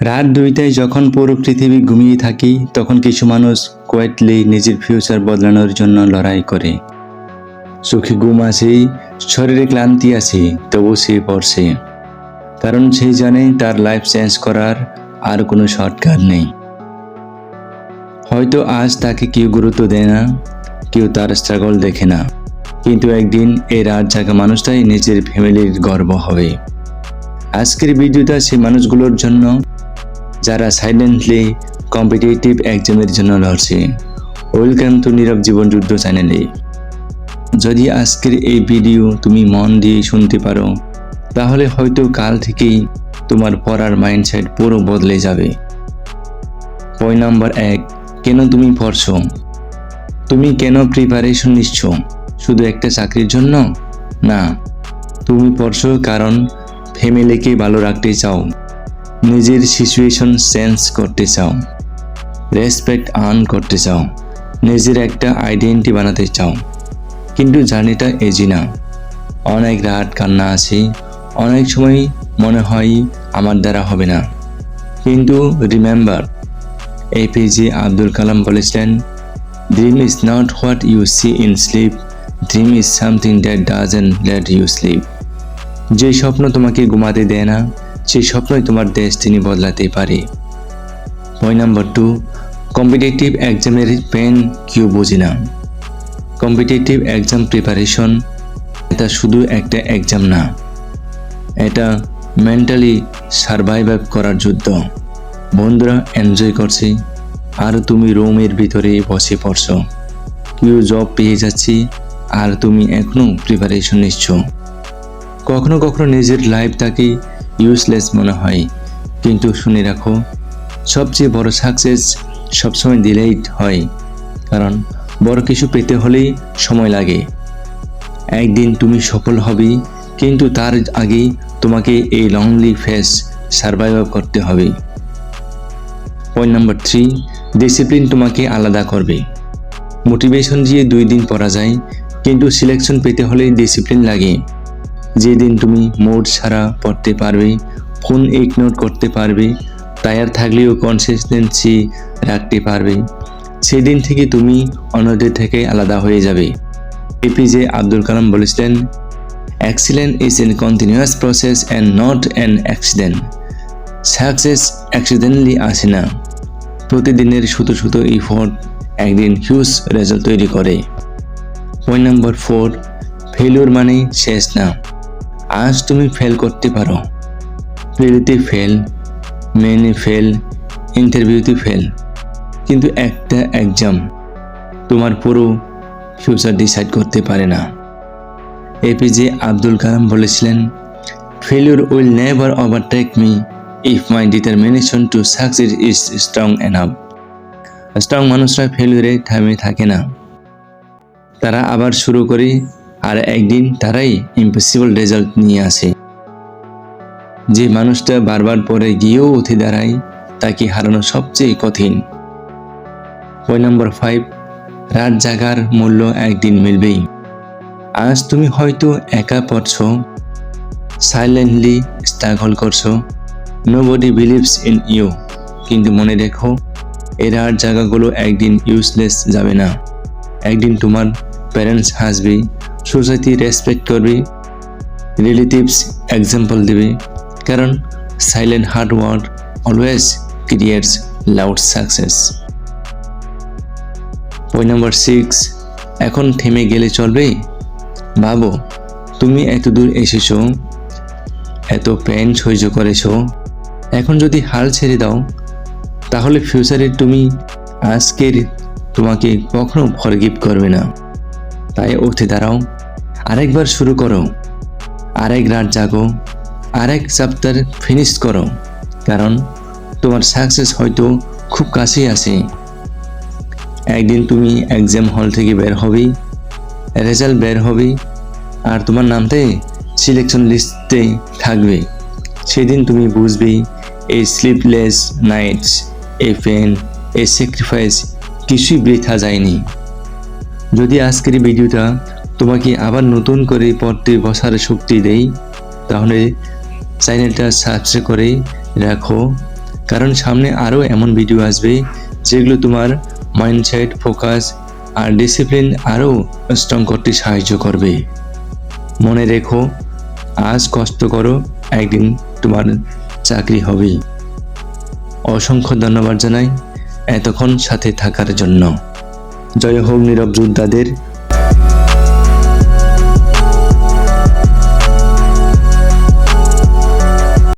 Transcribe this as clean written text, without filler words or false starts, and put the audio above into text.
রাত 2টায় যখন পুরো পৃথিবী ঘুমিয়ে থাকি তখন কিছু মানুষ কোয়েটলি নিজের ফিউচার বদলানোর জন্য লড়াই করে। চোখে ঘুম আছে, শরীরে ক্লান্তি আছে, তবু সে পড়ছে, কারণ সে জানে তার লাইফ চেঞ্জ করার আর কোনো শর্টকাট নেই। হয়তো আজ তাকে কেউ গুরুত্ব দেয় না, কেউ তার স্ট্রাগল দেখে না, কিন্তু একদিন এই রাত জাগা মানুষটাই নিজের ফ্যামিলির গর্ব হবে। আজকের ভিডিওটা সেই মানুষগুলোর জন্য যারা সাইলেন্টলি কম্পিটিটিভ এক্সামের জন্য লড়ছে। ওয়েলকাম টু নীরব জীবন যুদ্ধ চ্যানেলে। যদি আজকের এই ভিডিও তুমি মন দিয়ে শুনতে পারো, তাহলে হয়তো কাল থেকেই তোমার পড়ার মাইন্ডসেট পুরো বদলে যাবে। পয়েন্ট নাম্বার 1, কেন তুমি পড়ছো? তুমি কেন প্রিপারেশন নিচ্ছ? শুধু একটা চাকরির জন্য না, তুমি পড়ছো কারণ ফ্যামিলিকে ভালো রাখতে চাও, নিজের সিচুয়েশন চেঞ্জ করতে চাও, রেসপেক্ট আর্ন করতে চাও, নিজের একটা আইডেন্টিটি বানাতে চাও। কিন্তু জার্নিটা ইজি না, অনেক রাত কান্না আছে, অনেক সময় মনে হয় আমার দ্বারা হবে না। কিন্তু রিমেম্বার, এপিজে আব্দুল কালাম বলেছিলেন, dream is not what you see in sleep, dream is something that doesn't let you sleep. যে স্বপ্ন তোমাকে ঘুমাতে দেয় না, সেই স্বপ্নই তোমার ডেস্টিনি বদলাতে পারে। পয়েন্ট নাম্বার 2, কম্পিটিটিভ এক্সামের পেন কেউ বোঝে না। কম্পিটিটিভ এক্সাম প্রিপারেশন এটা শুধু একটা এক্সাম না, এটা মেন্টালি সারভাইভ করার যুদ্ধ। বন্ধুরা এনজয় করছে আর তুমি রুমের ভিতরে বসে পড়ছো। কেউ জব পেয়ে যাচ্ছে আর তুমি এখনো প্রিপারেশন নিচ্ছ। কখনো কখনো নিজের লাইফটাকে ইউজলেস মনে হয়, কিন্তু শুনে রাখো, সবচেয়ে বড় সাকসেস সবসময় ডিলেড হয়, কারণ বড় কিছু পেতে হলেই সময় লাগে। একদিন তুমি সফল হবে, কিন্তু তার আগে তোমাকে এই লংলি ফেজ সারভাইভ করতে হবে। পয়েন্ট নাম্বার 3, ডিসিপ্লিন তোমাকে আলাদা করবে। মোটিভেশন দিয়ে 2 দিন পড়া যায়, কিন্তু সিলেকশন পেতে হলে ডিসিপ্লিন লাগে। যেদিন তুমি মোড ছাড়া পড়তে পারবে, ফোন ইগনোর করতে পারবে, টায়ার থাকলেও কনসিস্টেন্সি রাখতে পারবে, সেদিন থেকে তুমি অন্যদের থেকে আলাদা হয়ে যাবে। এপিজে আব্দুল কালাম বলেছিলেন, excellence is an continuous process and not an accident. Success accidentally আসে না, প্রতিদিনের ছোট ছোট এফোর্ট একদিন হিউজ রেজাল্ট তৈরি করে। পয়েন্ট নাম্বার 4, ফেলিওর মানে শেষ না। আজ তুমি ফেল করতে পারো, প্লেতে ফেল, মেনে ফেল, ইন্টারভিউতে ফেল, কিন্তু একটা এক্সাম তোমার পুরো ফিউচার ডিসাইড করতে পারে না। এপিজে আব্দুল কালাম বলেছিলেন, failure will never overtake me if my determination to succeed is strong enough. Strong মানুষরা ফেলিওরে থামে থাকে না, তারা আবার শুরু করে, আর একদিন তারাই ইম্পসিবল রেজাল্ট নিয়ে আসে। যে মানুষটা বারবার পরে গিয়েও উঠে দাঁড়ায়, তাকে হারানো সবচেয়ে কঠিন। পয়েন্ট নাম্বার 5, রাত জাগার মূল্য একদিন মিলবেই। আজ তুমি হয়তো একা পড়ছো, সাইলেন্টলি স্ট্রাগল করছো, নোবডি বিলিভস ইন ইউ, কিন্তু মনে রেখো, এই রাত জাগাগুলো একদিন ইউজলেস যাবে না। একদিন তোমার প্যারেন্টস হাসবে, সোসাইটি রেসপেক্ট করবে, রিলেটিভস এক্সাম্পল দেবে, কারণ silent hard work always creates loud success. Point number 6, এখন থেমে গেলে চলবে? ভাবো, তুমি এত দূর এসেছো, এত পেন সহ্য করেছো, এখন যদি হাল ছেড়ে দাও, তাহলে ফিউচারে তুমি আজকের তোমাকে কখনো ফরগিভ করবে না। তাই উঠে দাঁড়াও, আরেকবার শুরু করো, আরেক রাত জাগো, আরেক চ্যাপ্টার ফিনিশ করো, কারণ তোমার সাকসেস হয়তো খুব কাছেই আছে। একদিন তুমি এক্সাম হল থেকে বের হবে, রেজাল্ট বের হবে, আর তোমার নামতে সিলেকশন লিস্টে থাকবে। সেদিন তুমি বুঝবে, এই স্লিপলেস নাইটস, এই পেন, এই স্যাক্রিফাইস কিছুই বৃথা যায়নি। যদি আজকের ভিডিওটা তোমাকে আবার নতুন করে পড়তে বসার শক্তি দেয়, তাহলে চ্যানেলটা সাবস্ক্রাইব করে রাখো, কারণ সামনে আরও এমন ভিডিও আসবে যেগুলো তোমার মাইন্ডসেট, ফোকাস আর ডিসিপ্লিন আরও স্ট্রং করতে সাহায্য করবে। মনে রেখো, আজ কষ্ট করো, একদিন তোমার চাকরি হবে। অসংখ্য ধন্যবাদ জানাই এতক্ষণ সাথে থাকার জন্য। জয় হোক নীরব যোদ্ধাদের।